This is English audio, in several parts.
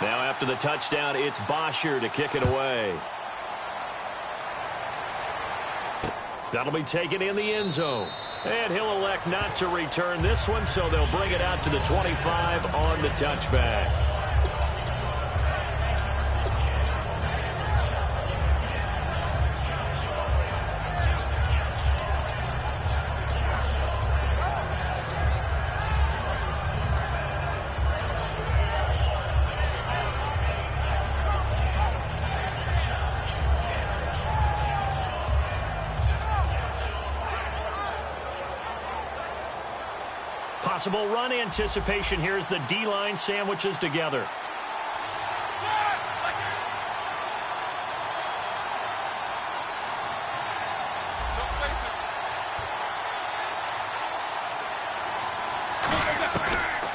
Now after the touchdown, it's Bosher to kick it away. That'll be taken in the end zone. And he'll elect not to return this one, so they'll bring it out to the 25 on the touchback. Possible run anticipation here as the D-line sandwiches together.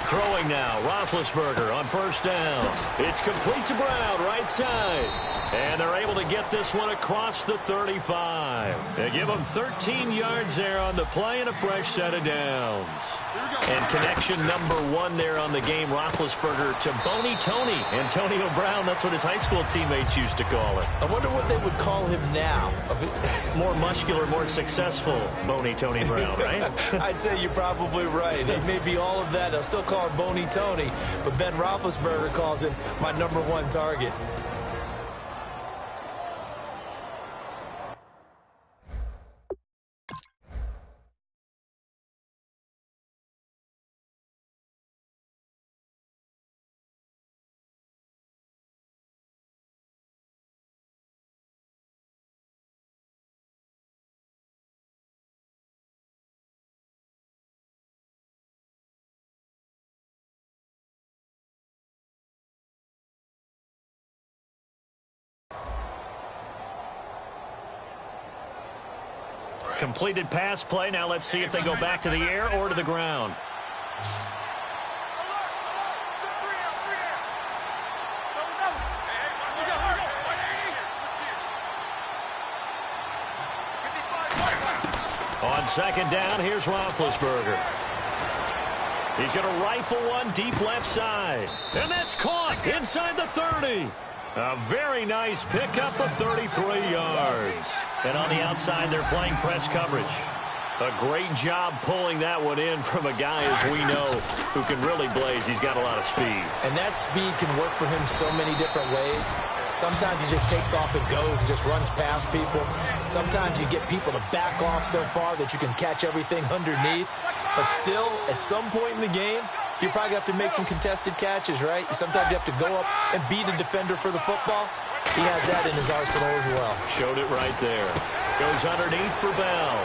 Throwing now, Roethlisberger on first down. It's complete to Brown, right side. And they're able to get this one across the 35. They give him 13 yards there on the play and a fresh set of downs. And connection number 1 there on the game, Roethlisberger to Boney Tony. Antonio Brown, that's what his high school teammates used to call it. I wonder what they would call him now. More muscular, more successful Boney Tony Brown, right? I'd say you're probably right. It may be all of that. I'll still call him Boney Tony, but Ben Roethlisberger calls him my number 1 target. Completed pass play. Now let's see if they go back to the air or to the ground. On second down, here's Roethlisberger. He's going to rifle one deep left side. And that's caught inside the 30. A very nice pickup of 33 yards. And on the outside, they're playing press coverage. A great job pulling that one in from a guy, as we know, who can really blaze. He's got a lot of speed. And that speed can work for him so many different ways. Sometimes he just takes off and goes and just runs past people. Sometimes you get people to back off so far that you can catch everything underneath. But still, at some point in the game, you probably have to make some contested catches, right? Sometimes you have to go up and beat a defender for the football. He has that in his arsenal as well. Showed it right there. Goes underneath for Bell.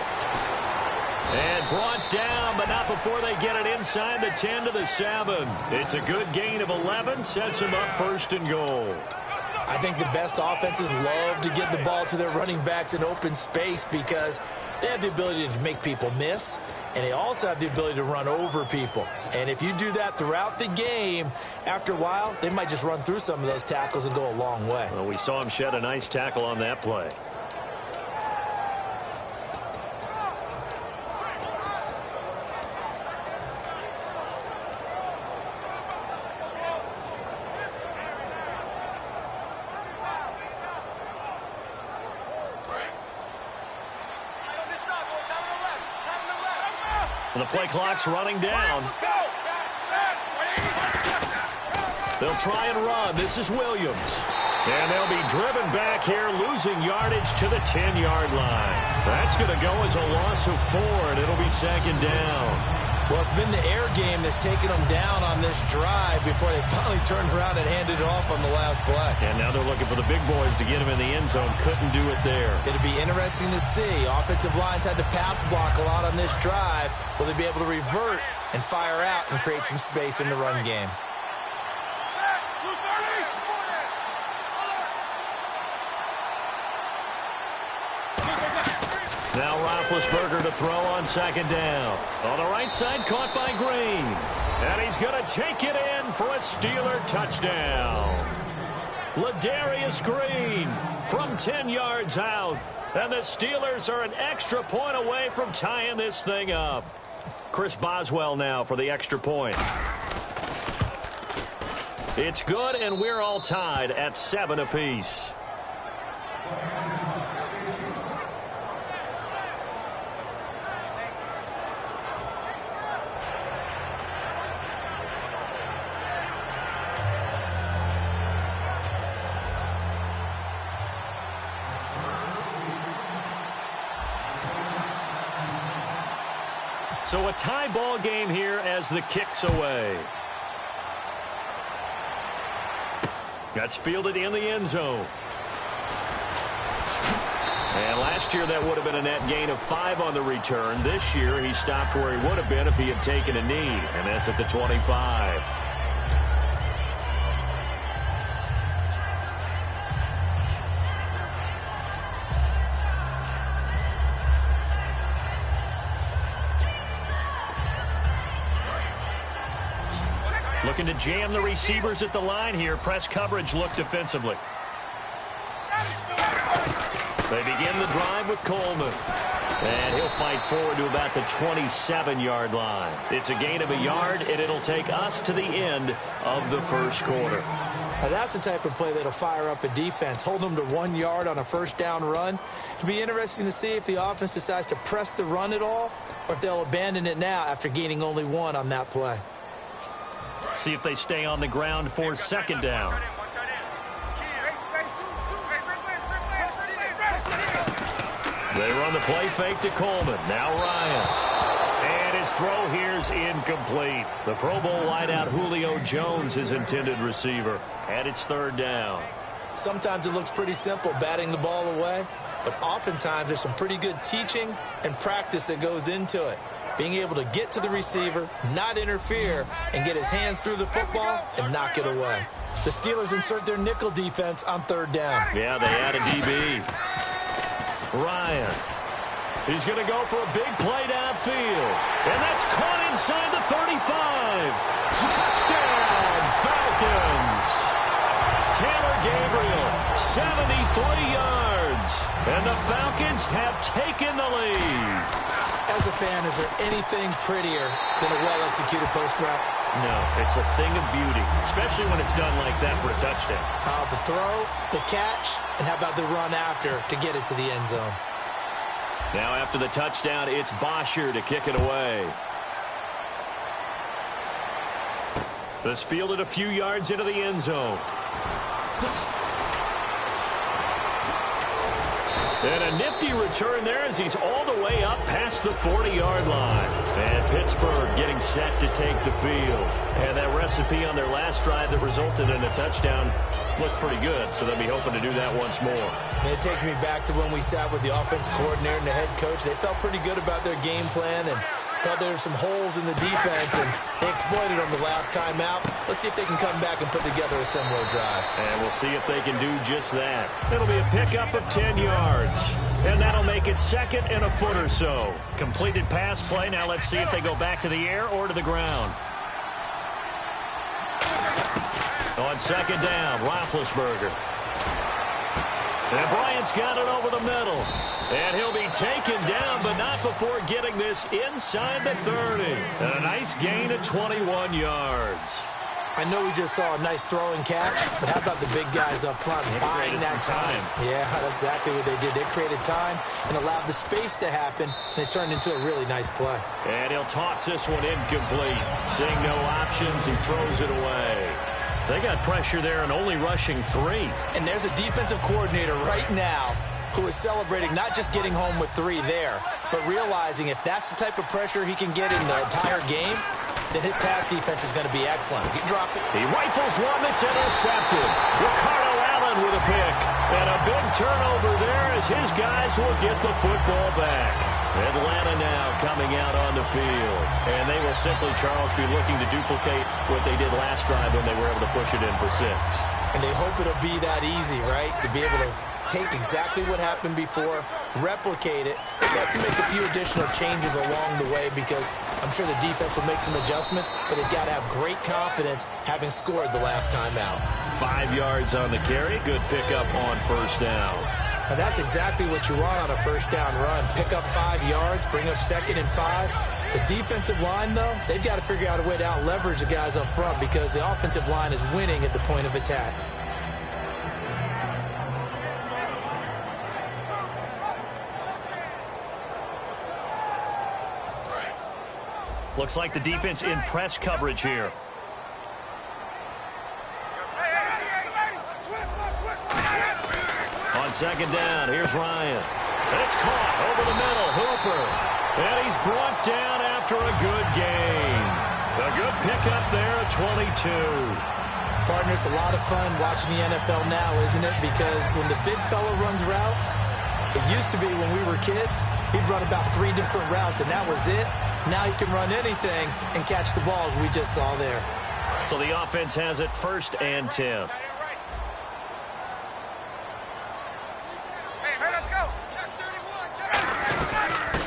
And brought down, but not before they get it inside the 10 to the 7. It's a good gain of 11. Sets them up first and goal. I think the best offenses love to get the ball to their running backs in open space because they have the ability to make people miss, and they also have the ability to run over people. And if you do that throughout the game, after a while, they might just run through some of those tackles and go a long way. Well, we saw him shed a nice tackle on that play. And the play clock's running down. They'll try and run. This is Williams. And they'll be driven back here, losing yardage to the 10-yard line. That's going to go as a loss of 4, and it'll be second down. Well, it's been the air game that's taken them down on this drive before they finally turned around and handed it off on the last play. And now they're looking for the big boys to get him in the end zone. Couldn't do it there. It'll be interesting to see. Offensive lines had to pass block a lot on this drive. Will they be able to revert and fire out and create some space in the run game? Now Roethlisberger to throw on second down. On the right side, caught by Green. And he's going to take it in for a Steeler touchdown. Ladarius Green from 10 yards out. And the Steelers are an extra point away from tying this thing up. Chris Boswell now for the extra point. It's good, and we're all tied at 7 apiece. So a tie ball game here as the kick's away. That's fielded in the end zone. And last year that would have been a net gain of 5 on the return. This year he stopped where he would have been if he had taken a knee, and that's at the 25. Looking to jam the receivers at the line here. Press coverage look defensively. They begin the drive with Coleman. And he'll fight forward to about the 27-yard line. It's a gain of a yard, and it'll take us to the end of the first quarter. Now that's the type of play that'll fire up a defense. Hold them to 1 yard on a first down run. It'll be interesting to see if the offense decides to press the run at all, or if they'll abandon it now after gaining only 1 on that play. See if they stay on the ground for second down. They run the play fake to Coleman. Now Ryan. And his throw here's incomplete. The Pro Bowl wideout Julio Jones, his intended receiver. And it's third down. Sometimes it looks pretty simple, batting the ball away. But oftentimes there's some pretty good teaching and practice that goes into it. Being able to get to the receiver, not interfere, and get his hands through the football and knock it away. The Steelers insert their nickel defense on third down. Yeah, they add a DB. Ryan. He's going to go for a big play downfield. And that's caught inside the 35. Touchdown, Falcons. Taylor Gabriel, 73 yards. And the Falcons have taken the lead. As a fan, is there anything prettier than a well-executed post route? No, it's a thing of beauty, especially when it's done like that for a touchdown. The throw, the catch, and how about the run after to get it to the end zone? Now after the touchdown, it's Bosher to kick it away. This fielded a few yards into the end zone. And a nifty return there as he's all the way up past the 40-yard line. And Pittsburgh getting set to take the field. And that recipe on their last drive that resulted in a touchdown looked pretty good, so they'll be hoping to do that once more. And it takes me back to when we sat with the offensive coordinator and the head coach. They felt pretty good about their game plan and thought there were some holes in the defense, and they exploited them the last time out. Let's see if they can come back and put together a similar drive. And we'll see if they can do just that. It'll be a pickup of 10 yards. And that'll make it second and a foot or so. Completed pass play. Now let's see if they go back to the air or to the ground. On second down, Roethlisberger. And Bryant's got it over the middle. And he'll be taken down, but not before getting this inside the 30. And a nice gain of 21 yards. I know we just saw a nice throwing catch, but how about the big guys up front buying that time? Yeah, that's exactly what they did. They created time and allowed the space to happen, and it turned into a really nice play. And he'll toss this one incomplete. Seeing no options, he throws it away. They got pressure there and only rushing 3. And there's a defensive coordinator right now who is celebrating not just getting home with 3 there, but realizing if that's the type of pressure he can get in the entire game, then his pass defense is going to be excellent. He dropped it. He rifles one that's intercepted. Ricardo Allen with a pick. And a big turnover there as his guys will get the football back. Atlanta now coming out on the field. And they will simply, Charles, be looking to duplicate what they did last drive when they were able to push it in for 6. And they hope it'll be that easy, right? To be able to take exactly what happened before, replicate it. They have to make a few additional changes along the way because I'm sure the defense will make some adjustments, but they've got to have great confidence having scored the last time out. 5 yards on the carry. Good pickup on first down. And that's exactly what you want on a first down run. Pick up 5 yards, bring up second and 5. The defensive line, though, they've got to figure out a way to out-leverage the guys up front because the offensive line is winning at the point of attack. Looks like the defense in press coverage here. On second down, here's Ryan. It's caught over the middle. Hooper. And he's brought down after a good gain. A good pickup there at 22. Partner, it's a lot of fun watching the NFL now, isn't it? Because when the big fella runs routes, it used to be when we were kids, he'd run about 3 different routes, and that was it. Now he can run anything and catch the balls we just saw there. So the offense has it 1st and 10.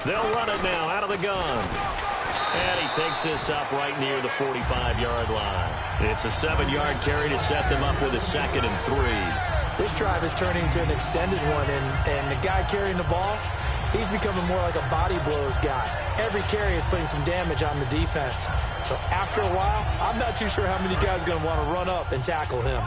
They'll run it now out of the gun. And he takes this up right near the 45-yard line. It's a 7-yard carry to set them up with a 2nd and 3. This drive is turning into an extended one, and the guy carrying the ball, he's becoming more like a body blows guy. Every carry is putting some damage on the defense. So after a while, I'm not too sure how many guys are going to want to run up and tackle him.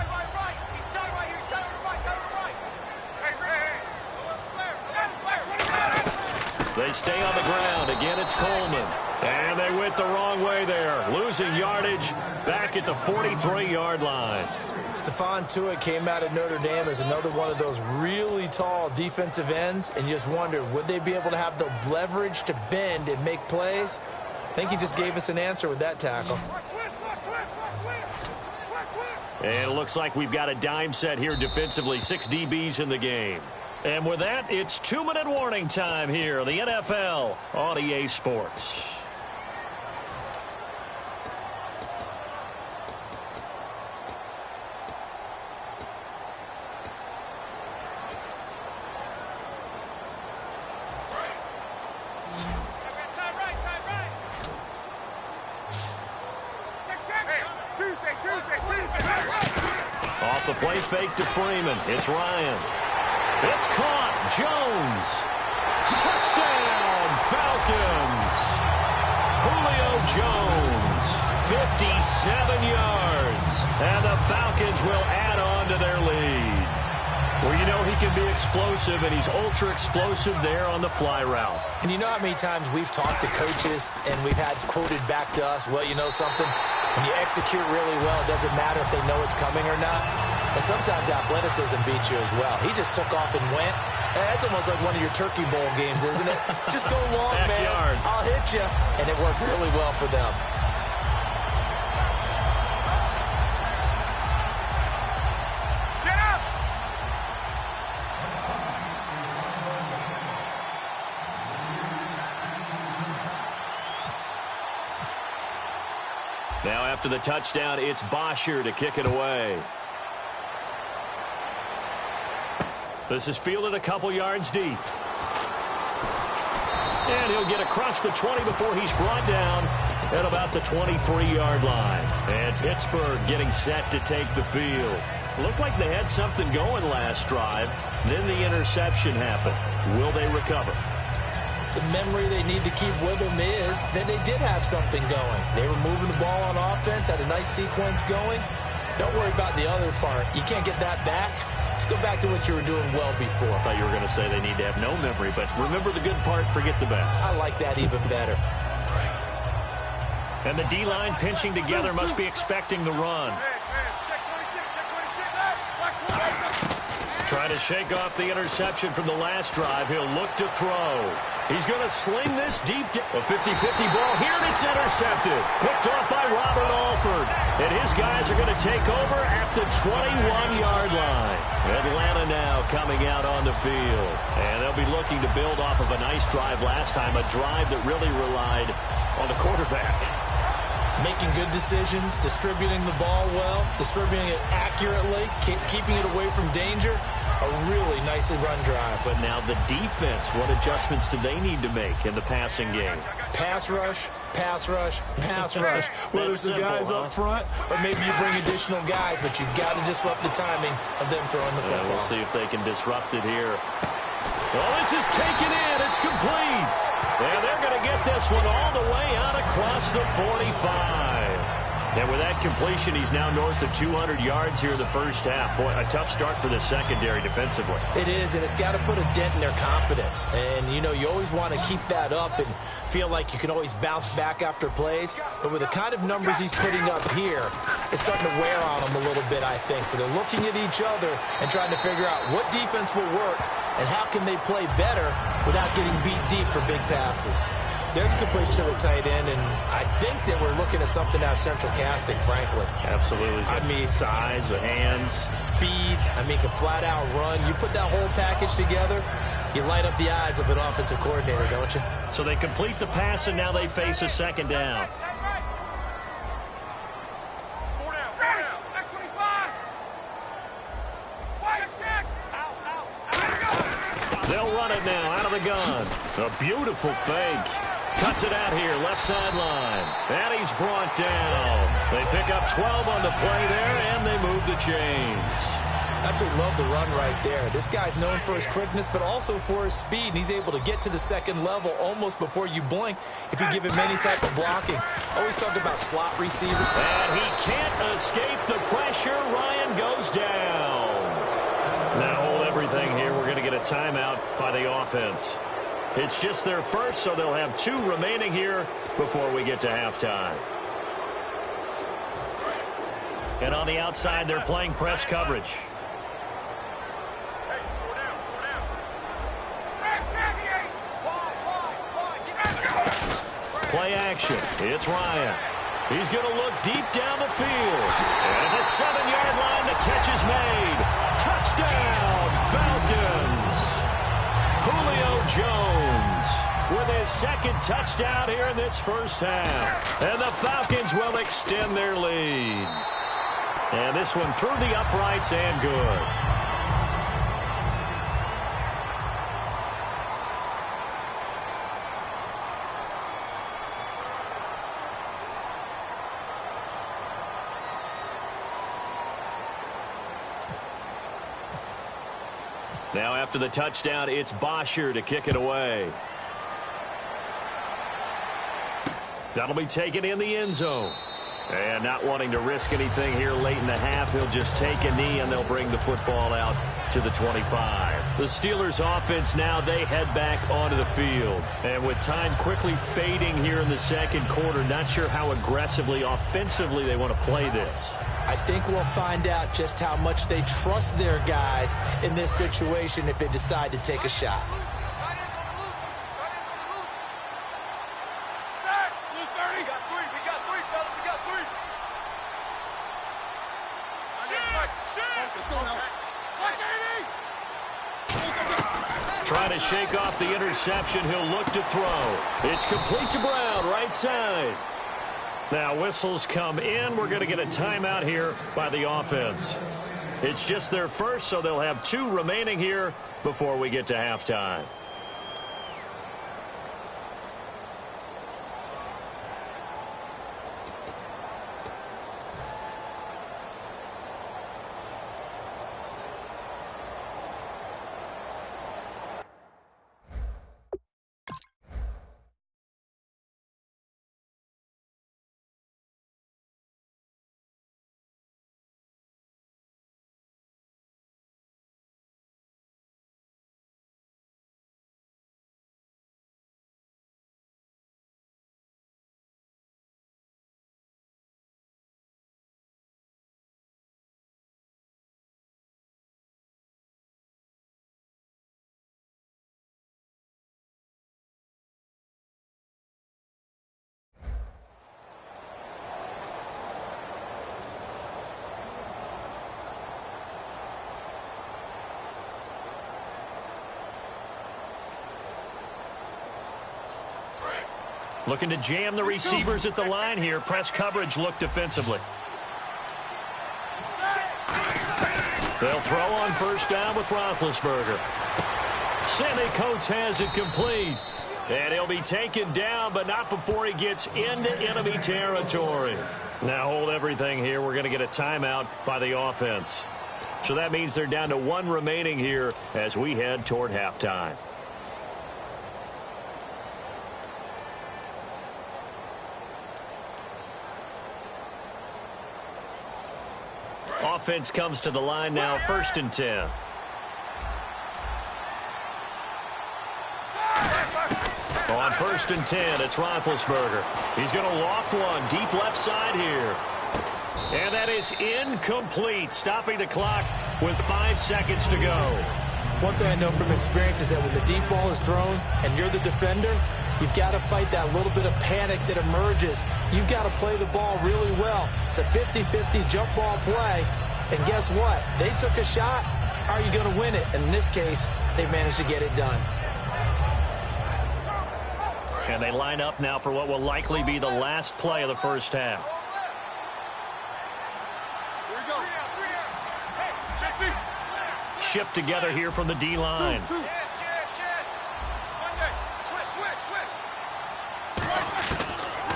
They stay on the ground. Again, it's Coleman. And they went the wrong way there. Losing yardage back at the 43-yard line. Stephon Tuitt came out of Notre Dame as another one of those really tall defensive ends, and you just wondered, would they be able to have the leverage to bend and make plays? I think he just gave us an answer with that tackle. And it looks like we've got a dime set here defensively. 6 DBs in the game. And with that, it's 2-minute warning time here. The NFL on EA Sports. Off the play fake to Freeman. It's Ryan. It's caught. Jones. Touchdown, Falcons. Julio Jones, 57 yards. And the Falcons will add on to their lead. Well, you know he can be explosive, and he's ultra-explosive there on the fly route. And you know how many times we've talked to coaches and we've had quoted back to us, well, you know something? When you execute really well, it doesn't matter if they know it's coming or not. But sometimes athleticism beats you as well. He just took off and went. That's almost like one of your Turkey Bowl games, isn't it? Just go long, man. I'll hit you. And it worked really well for them. Now after the touchdown, it's Bosher to kick it away. This is fielded a couple yards deep. And he'll get across the 20 before he's brought down at about the 23-yard line. And Pittsburgh getting set to take the field. Looked like they had something going last drive. Then the interception happened. Will they recover? The memory they need to keep with them is that they did have something going. They were moving the ball on offense, had a nice sequence going. Don't worry about the other part. You can't get that back. Let's go back to what you were doing well before. I thought you were going to say they need to have no memory, but remember the good part, forget the bad. I like that even better. And the D-line pinching together must be expecting the run. Trying to shake off the interception from the last drive. He'll look to throw. He's going to sling this deep. A 50-50 ball here, and it's intercepted. Picked off by Robert Alford. And his guys are going to take over at the 21-yard line. Atlanta now coming out on the field. And they'll be looking to build off of a nice drive last time, a drive that really relied on the quarterback. Making good decisions, distributing the ball well, distributing it accurately, keeping it away from danger. A really nicely run drive. But now the defense, what adjustments do they need to make in the passing game? Pass rush, pass rush, pass rush. Whether it's the guys up front or maybe you bring additional guys, but you've got to disrupt the timing of them throwing the football. We'll see if they can disrupt it here. Well, this is taken in. It's complete. And they're going to get this one all the way out across the 45. And with that completion, he's now north of 200 yards here in the first half. Boy, a tough start for the secondary defensively. It is, and it's got to put a dent in their confidence. And, you know, you always want to keep that up and feel like you can always bounce back after plays. But with the kind of numbers he's putting up here, it's starting to wear on them a little bit, I think. So they're looking at each other and trying to figure out what defense will work and how can they play better without getting beat deep for big passes. There's completion to the tight end, and I think that we're looking at something out of central casting, frankly. Absolutely. I mean, size, the hands, speed. I mean, can flat out run. You put that whole package together, you light up the eyes of an offensive coordinator, don't you? So they complete the pass, and now they face a second down. They'll run it now out of the gun. A beautiful fake. Cuts it out here, left sideline. And he's brought down. They pick up 12 on the play there, and they move the chains. Absolutely love the run right there. This guy's known for his quickness, but also for his speed. And he's able to get to the second level almost before you blink if you give him any type of blocking. Always talk about slot receiver. And he can't escape the pressure. Ryan goes down. Now hold everything here. We're going to get a timeout by the offense. It's just their first, so they'll have 2 remaining here before we get to halftime. And on the outside, they're playing press coverage. Play action. It's Ryan. He's going to look deep down the field. And at the 7-yard line, the catch is made. Touchdown, Falcons. Julio Jones with his second touchdown here in this first half. And the Falcons will extend their lead. And this one through the uprights and good. Now after the touchdown, it's Bosher to kick it away. That'll be taken in the end zone. And not wanting to risk anything here late in the half, he'll just take a knee and they'll bring the football out to the 25. The Steelers offense now, they head back onto the field. And with time quickly fading here in the second quarter, not sure how aggressively, offensively they want to play this. I think we'll find out just how much they trust their guys in this situation if they decide to take a shot. Trying to shake off the interception. He'll look to throw. It's complete to Brown, right side. Now whistles come in. We're going to get a timeout here by the offense. It's just their first, so they'll have 2 remaining here before we get to halftime. Looking to jam the receivers at the line here. Press coverage look defensively. They'll throw on first down with Roethlisberger. Sammy Coates has it complete. And he'll be taken down, but not before he gets into enemy territory. Now hold everything here. We're going to get a timeout by the offense. So that means they're down to 1 remaining here as we head toward halftime. Offense comes to the line now, 1st and 10. On 1st and 10, it's Roethlisberger. He's going to loft one deep left side here. And that is incomplete, stopping the clock with 5 seconds to go. One thing I know from experience is that when the deep ball is thrown and you're the defender, you've got to fight that little bit of panic that emerges. You've got to play the ball really well. It's a 50-50 jump ball play. And guess what? They took a shot. How are you going to win it? And in this case, they managed to get it done. And they line up now for what will likely be the last play of the first half. Shift together here from the D-line.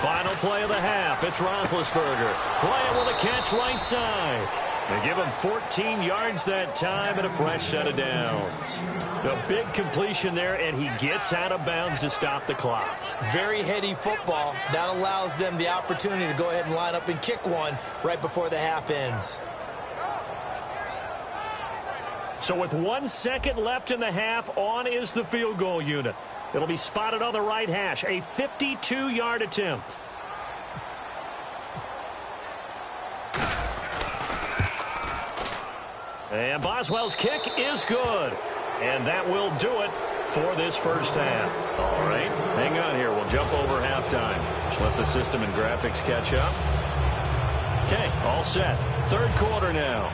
Final play of the half. It's Roethlisberger. Playing with a catch right side. They give him 14 yards that time and a fresh set of downs. A big completion there, and he gets out of bounds to stop the clock. Very heady football. That allows them the opportunity to go ahead and line up and kick one right before the half ends. So with 1 second left in the half, on is the field goal unit. It'll be spotted on the right hash. A 52-yard attempt. And Boswell's kick is good. And that will do it for this first half. All right, hang on here. We'll jump over halftime. Just let the system and graphics catch up. Okay, all set. Third quarter now.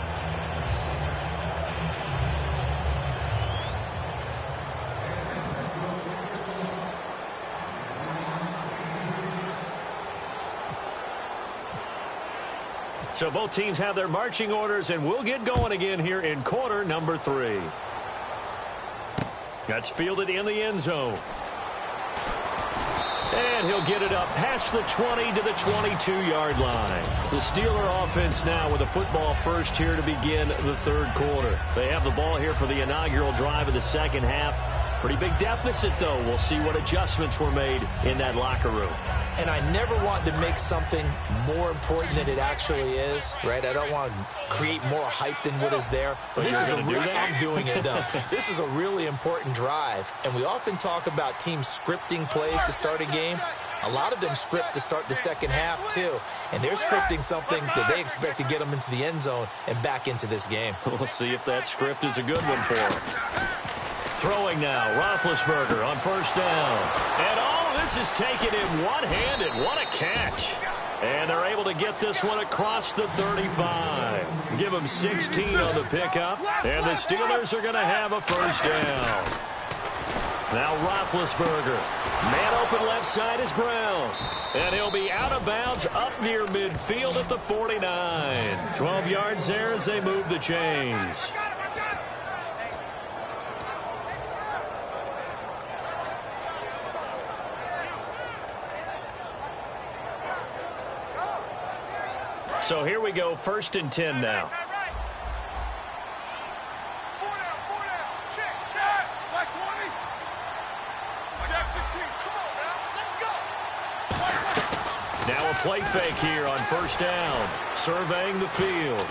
So both teams have their marching orders, and we'll get going again here in quarter number 3. That's fielded in the end zone. And he'll get it up past the 20 to the 22-yard line. The Steeler offense now with a football first here to begin the third quarter. They have the ball here for the inaugural drive of the second half. Pretty big deficit, though. We'll see what adjustments were made in that locker room. And I never want to make something more important than it actually is, right? I don't want to create more hype than what is there. But this is I'm doing it, though. This is a really important drive. And we often talk about teams scripting plays to start a game. A lot of them script to start the second half, too. And they're scripting something that they expect to get them into the end zone and back into this game. We'll see if that script is a good one for them. Throwing now, Roethlisberger on first down. And all this is taken in one-handed. What a catch. And they're able to get this one across the 35. Give them 16 on the pickup. And the Steelers are going to have a first down. Now Roethlisberger. Man open left side is Brown. And he'll be out of bounds up near midfield at the 49. 12 yards there as they move the chains. So here we go, 1st and 10 now. Now a play fake here on first down. Surveying the field.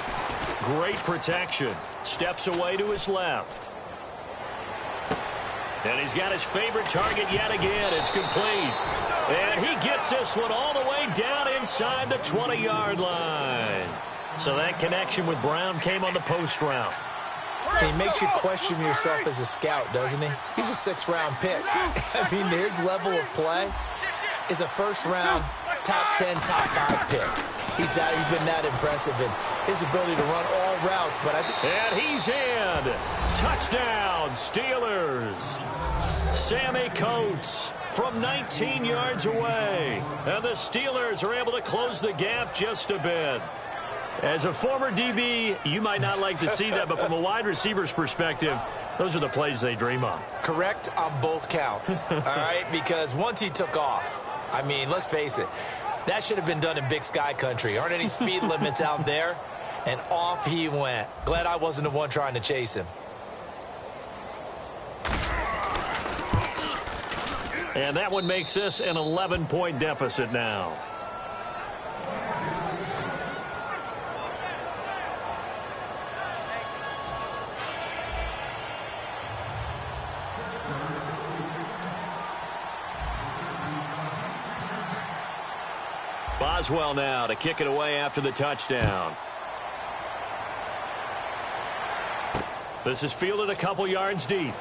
Great protection. Steps away to his left. And he's got his favorite target yet again. It's complete. And he gets this one all the way down inside the 20-yard line. So that connection with Brown came on the post route. He makes you question yourself as a scout, doesn't he? He's a 6th-round pick. I mean, his level of play is a first-round, top 10, top 5 pick. He's been that impressive in his ability to run all routes. And he's in. Touchdown, Steelers. Sammy Coates from 19 yards away. And the Steelers are able to close the gap just a bit. As a former DB, you might not like to see that, but from a wide receiver's perspective, those are the plays they dream of. Correct on both counts, all right? Because once he took off, I mean, let's face it, that should have been done in Big Sky country. Aren't any speed limits out there? and off he went. Glad I wasn't the one trying to chase him. And that one makes this an 11-point deficit now. Boswell now to kick it away after the touchdown. This is fielded a couple yards deep.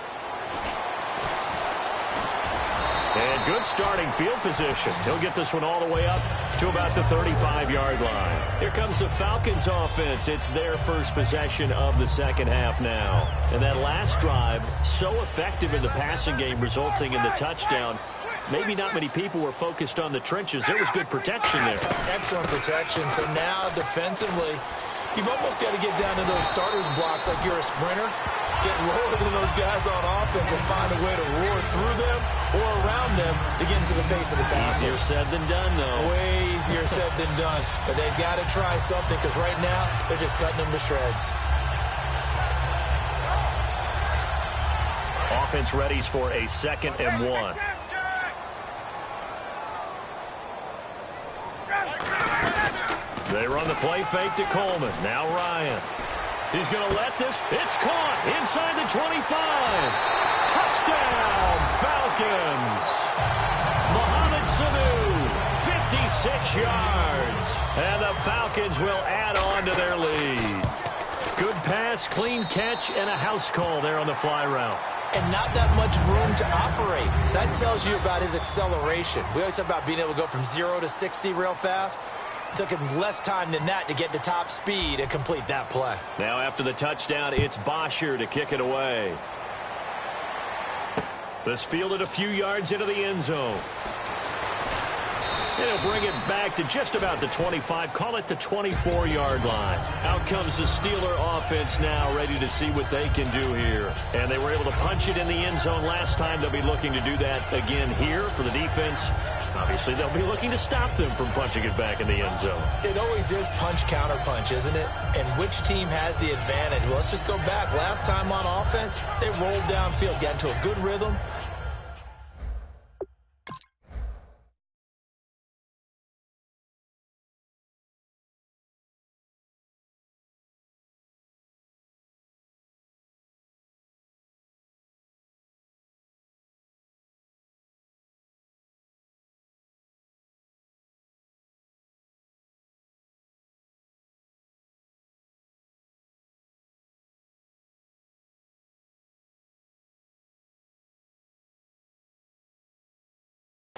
And good starting field position. He'll get this one all the way up to about the 35-yard line. Here comes the Falcons offense. It's their first possession of the second half now. And that last drive, so effective in the passing game, resulting in the touchdown. Maybe not many people were focused on the trenches. There was good protection there. Excellent protection. So now defensively, you've almost got to get down to those starters blocks like you're a sprinter. Get lower than those guys on offense and find a way to roar through them or around them to get into the face of the passer. Easier said than done, though. Way easier said than done. But they've got to try something because right now they're just cutting them to shreds. Offense readies for a 2nd and 1. They run the play fake to Coleman. Now Ryan. He's going to let this. It's caught inside the 25. Touchdown, Falcons. Mohamed Sanu, 56 yards. And the Falcons will add on to their lead. Good pass, clean catch, and a house call there on the fly route. And not that much room to operate. So that tells you about his acceleration. We always talk about being able to go from 0 to 60 real fast. It took him less time than that to get to top speed and complete that play. Now after the touchdown, it's Bosher to kick it away. This fielded a few yards into the end zone. And he'll bring it back to just about the 25, call it the 24-yard line. Out comes the Steeler offense now, ready to see what they can do here. And they were able to punch it in the end zone last time. They'll be looking to do that again here for the defense. Obviously, they'll be looking to stop them from punching it back in the end zone. It always is punch, counter punch, isn't it? And which team has the advantage? Well, let's just go back. Last time on offense, they rolled downfield, got into a good rhythm.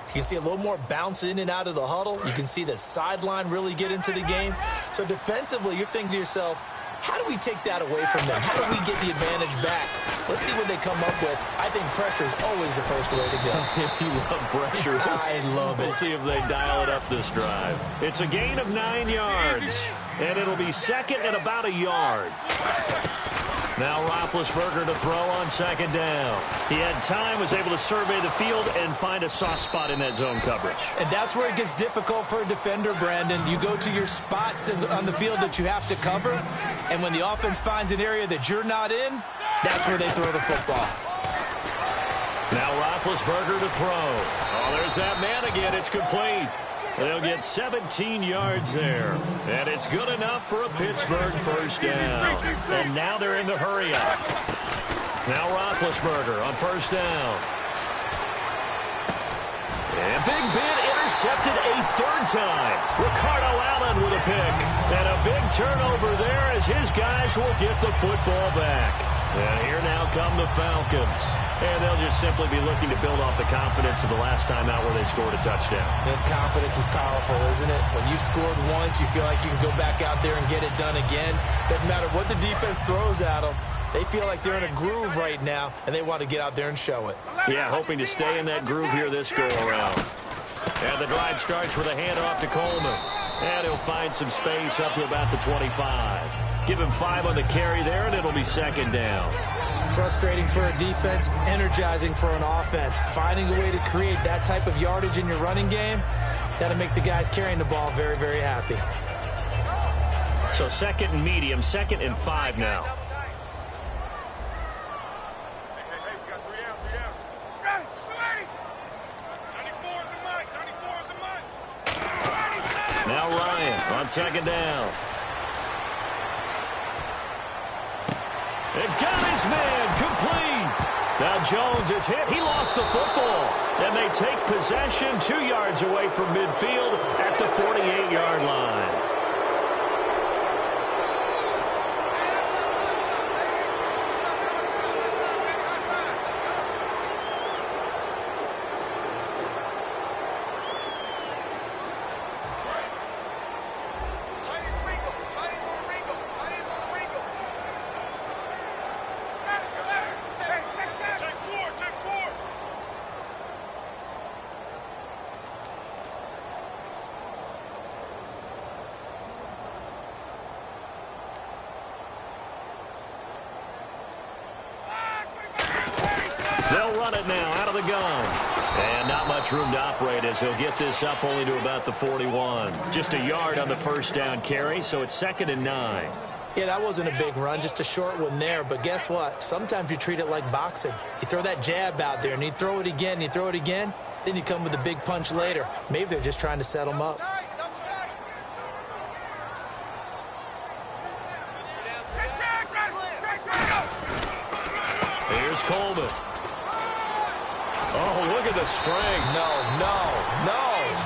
You can see a little more bounce in and out of the huddle. You can see the sideline really get into the game. So defensively, you're thinking to yourself, how do we take that away from them? How do we get the advantage back? Let's see what they come up with. I think pressure is always the first way to go. You love pressure. I love it. We'll see if they dial it up this drive. It's a gain of 9 yards, and it'll be 2nd and about a yard. Now Roethlisberger to throw on 2nd down. He had time, was able to survey the field and find a soft spot in that zone coverage. And that's where it gets difficult for a defender, Brandon. You go to your spots on the field that you have to cover, and when the offense finds an area that you're not in, that's where they throw the football. Now Roethlisberger to throw. Oh, there's that man again. It's complete. They'll get 17 yards there. And it's good enough for a Pittsburgh first down. And now they're in the hurry-up. Now Roethlisberger on 1st down. And Big Ben intercepted a 3rd time. Ricardo Allen with a pick. And a big turnover there as his guys will get the football back. And here now come the Falcons. And they'll just simply be looking to build off the confidence of the last time out where they scored a touchdown. And confidence is powerful, isn't it? When you've scored once, you feel like you can go back out there and get it done again. Doesn't matter what the defense throws at them. They feel like they're in a groove right now, and they want to get out there and show it. Yeah, hoping to stay in that groove here this go-around. And the drive starts with a handoff to Coleman. And he'll find some space up to about the 25. Give him 5 on the carry there, and it'll be 2nd down. Frustrating for a defense, energizing for an offense. Finding a way to create that type of yardage in your running game, that'll make the guys carrying the ball very, very happy. So second and medium, 2nd and 5 now. Now Ryan on 2nd down. And got his man complete. Now Jones is hit. He lost the football. And they take possession 2 yards away from midfield at the 48-yard line. They'll run it now out of the gun. And not much room to operate as he'll get this up only to about the 41. Just a yard on the first down carry, so it's 2nd and 9. Yeah, that wasn't a big run, just a short one there. But guess what? Sometimes you treat it like boxing. You throw that jab out there, and you throw it again, and you throw it again. Then you come with a big punch later. Maybe they're just trying to set them up. Here's Coleman. Oh, look at the strength. No.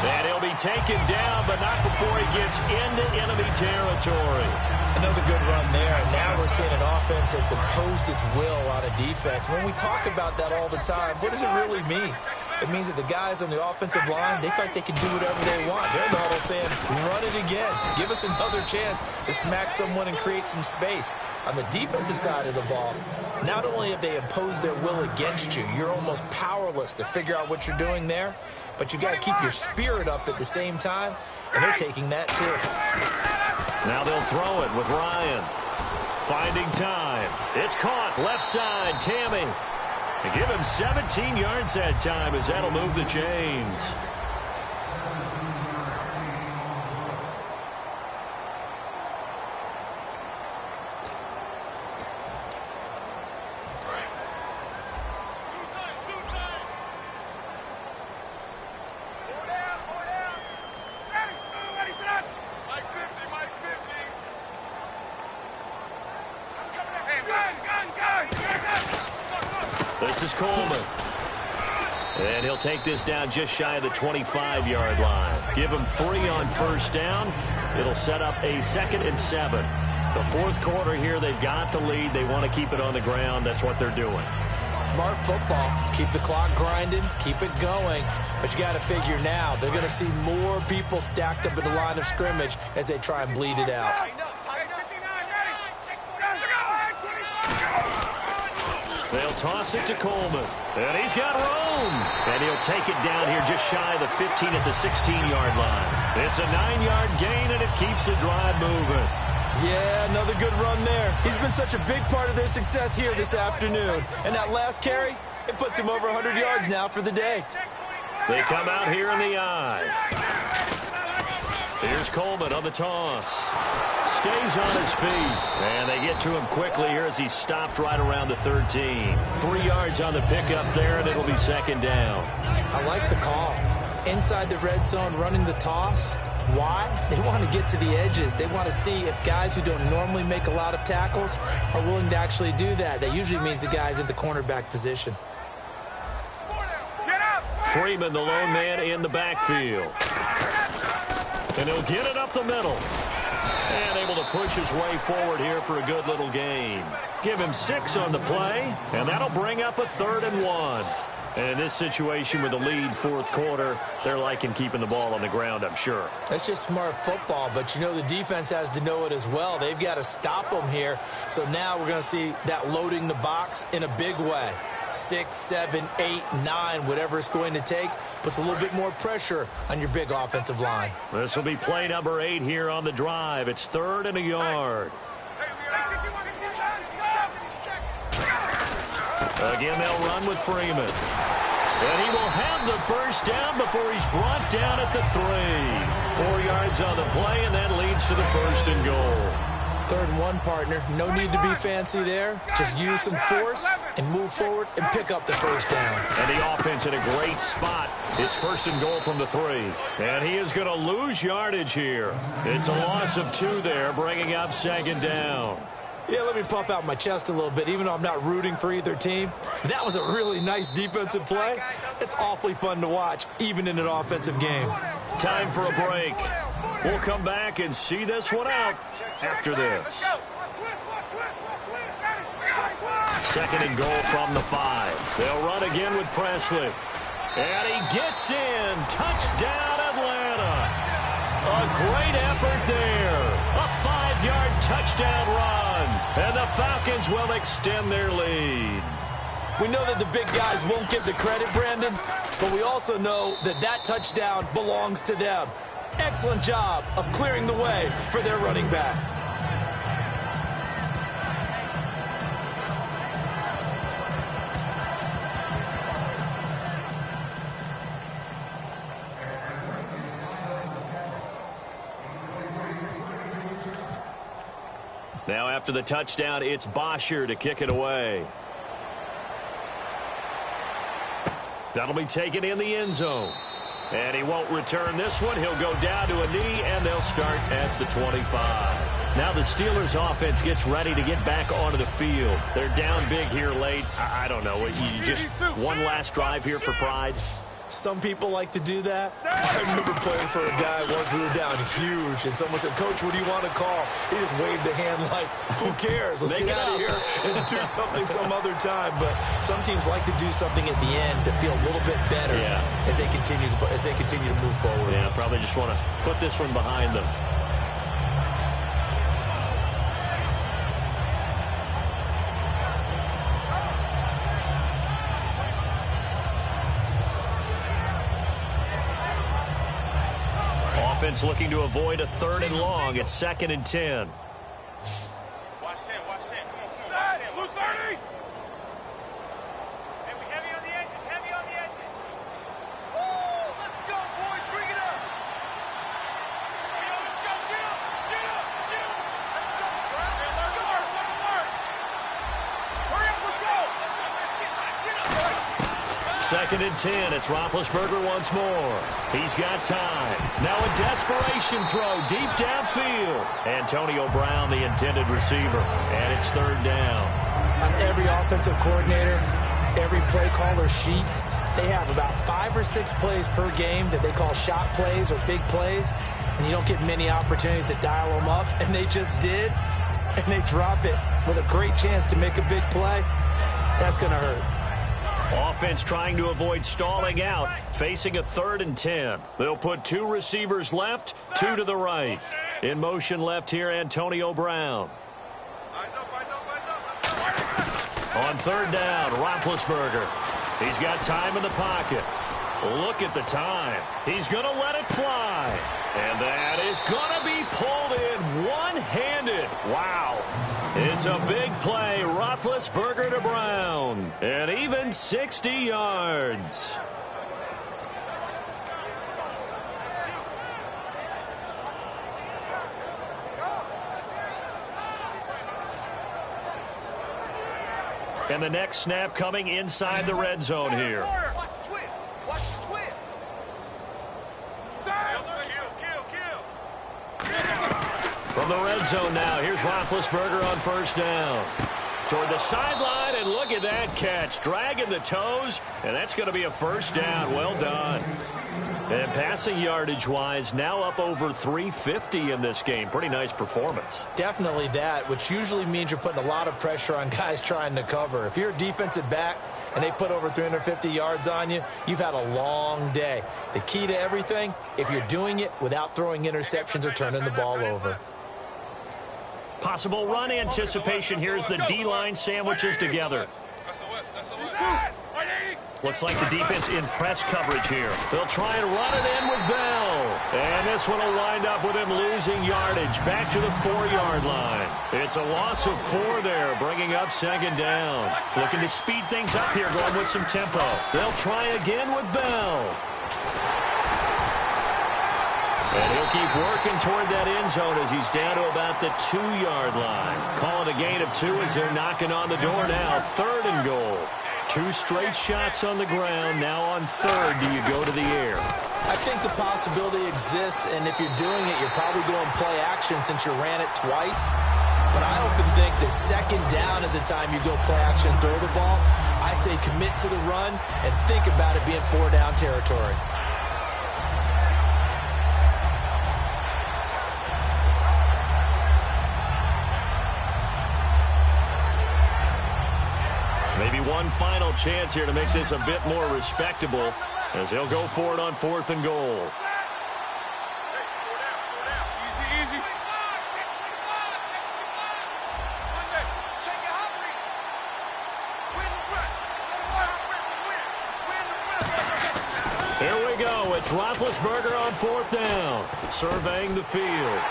And he'll be taken down, but not before he gets into enemy territory. Another good run there. And now we're seeing an offense that's imposed its will on a defense. When we talk about that all the time, what does it really mean? It means that the guys on the offensive line, they feel like they can do whatever they want. They're in the huddle saying, run it again. Give us another chance to smack someone and create some space. On the defensive side of the ball, not only have they imposed their will against you, you're almost powerless to figure out what you're doing there, but you got to keep your spirit up at the same time, and they're taking that too. Now they'll throw it with Ryan. Finding time. It's caught. Left side, Tammy. And give him 17 yards that time as that'll move the chains. This is Coleman. And he'll take this down just shy of the 25-yard line. Give him 3 on first down. It'll set up a 2nd and 7. The fourth quarter here, they've got the lead. They want to keep it on the ground. That's what they're doing. Smart football. Keep the clock grinding. Keep it going. But you got to figure now, they're going to see more people stacked up at the line of scrimmage as they try and bleed it out. They'll toss it to Coleman. And he's got room. And he'll take it down here just shy of the 15 at the 16-yard line. It's a 9-yard gain, and it keeps the drive moving. Yeah, another good run there. He's been such a big part of their success here this afternoon. And that last carry, it puts him over 100 yards now for the day. They come out here in the eye. Here's Coleman on the toss. Stays on his feet. And they get to him quickly here as he's stopped right around the 13. 3 yards on the pickup there, and it'll be 2nd down. I like the call. Inside the red zone, running the toss. Why? They want to get to the edges. They want to see if guys who don't normally make a lot of tackles are willing to actually do that. That usually means the guy's in the cornerback position. Freeman, the lone man in the backfield. And he'll get it up the middle. And able to push his way forward here for a good little gain. Give him 6 on the play, and that'll bring up a 3rd and 1. And in this situation with the lead fourth quarter, they're liking keeping the ball on the ground, I'm sure. That's just smart football, but you know the defense has to know it as well. They've got to stop them here. So now we're going to see that loading the box in a big way. 6, 7, 8, 9, whatever it's going to take, puts a little bit more pressure on your big offensive line. This will be play number 8 here on the drive. It's 3rd and a yard. Again, they'll run with Freeman. And he will have the first down before he's brought down at the 3. 4 yards on the play, and that leads to the 1st and goal. 3rd and 1, partner. No need to be fancy there. Just use some force and move forward and pick up the first down. And the offense in a great spot. It's 1st and goal from the 3. And he is going to lose yardage here. It's a loss of 2 there, bringing up 2nd down. Yeah, let me puff out my chest a little bit, even though I'm not rooting for either team. That was a really nice defensive play. It's awfully fun to watch, even in an offensive game. Time for a break. We'll come back and see this one out after this. 2nd and goal from the 5. They'll run again with Presley. And he gets in. Touchdown, Atlanta. A great effort there. A 5-yard touchdown run. And the Falcons will extend their lead. We know that the big guys won't get the credit, Brandon, but we also know that that touchdown belongs to them. Excellent job of clearing the way for their running back. Now after the touchdown, it's Bosher to kick it away. That'll be taken in the end zone. And he won't return this one. He'll go down to a knee, and they'll start at the 25. Now the Steelers offense gets ready to get back onto the field. They're down big here late. I don't know. You just one last drive here for pride. Some people like to do that. I remember playing for a guy once. We were down huge, and someone said, "Coach, what do you want to call?" He just waved a hand like, "Who cares? Let's get out of here and do something some other time." But some teams like to do something at the end to feel a little bit better as they continue to move forward. Yeah, probably just want to put this one behind them. Offense looking to avoid a 3rd and long. It's 2nd and 10. Watch 10, watch 10. Come on, loose 30. Hey, we heavy on the edges, heavy on the edges. Woo! Let's go, boys, bring it up. Let's go, get up, get up, get up. Let's go, Brown. Let's go. Hurry up, let's go. Get up. 2nd and 10. It's Roethlisberger once more. He's got time. Now a desperation throw deep downfield. Antonio Brown, the intended receiver. And it's 3rd down. On every offensive coordinator, every play caller sheet, they have about 5 or 6 plays per game that they call shot plays or big plays. And you don't get many opportunities to dial them up. And they just did. And they drop it with a great chance to make a big play. That's going to hurt. Offense trying to avoid stalling out, facing a 3rd and 10. They'll put 2 receivers left, 2 to the right. In motion left here, Antonio Brown. On 3rd down, Roethlisberger. He's got time in the pocket. Look at the time. He's going to let it fly. And that is going to be pulled in one-handed. Wow. It's a big play. Roethlisberger to Brown. And even 60 yards. And the next snap coming inside the red zone here. Watch the twist. Watch the twist. From the red zone now, here's Roethlisberger on 1st down. Toward the sideline, and look at that catch. Dragging the toes, and that's going to be a 1st down. Well done. And passing yardage-wise, now up over 350 in this game. Pretty nice performance. Definitely that, which usually means you're putting a lot of pressure on guys trying to cover. If you're a defensive back and they put over 350 yards on you, you've had a long day. The key to everything, if you're doing it without throwing interceptions or turning the ball over. Possible run anticipation here as the D-line sandwiches together. Looks like the defense in press coverage here. They'll try and run it in with Bell. And this one will wind up with him losing yardage back to the 4-yard line. It's a loss of 4 there, bringing up second down. Looking to speed things up here, going with some tempo. They'll try again with Bell. And he'll keep working toward that end zone as he's down to about the 2-yard line. Calling a gain of 2 as they're knocking on the door now. 3rd and goal. 2 straight shots on the ground. Now on 3rd, do you go to the air? I think the possibility exists, and if you're doing it, you're probably going play action since you ran it twice. But I often think that 2nd down is the time you go play action and throw the ball. I say commit to the run and think about it being 4-down territory. Maybe one final chance here to make this a bit more respectable as they'll go for it on 4th and goal. Easy. Here we go. It's Roethlisberger on 4th down. Surveying the field.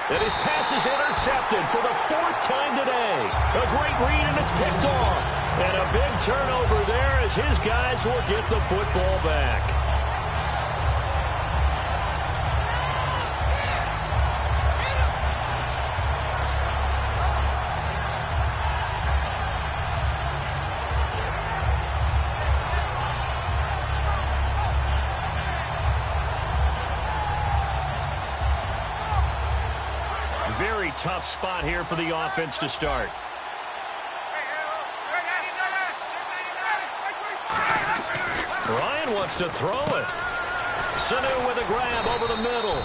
And his pass is intercepted for the 4th time today. A great read, and it's picked off. And a big turnover there as his guys will get the football back. Very tough spot here for the offense to start. Ryan wants to throw it. Sanu with a grab over the middle.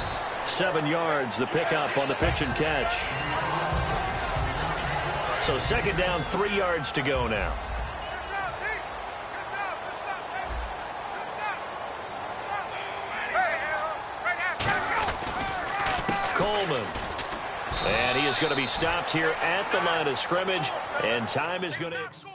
7 yards, the pickup on the pitch and catch. So 2nd down, 3 yards to go now. Coleman. And he is going to be stopped here at the line of scrimmage, and time is going to expire.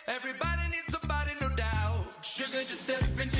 Everybody needs somebody, no doubt. Sugar just stepped into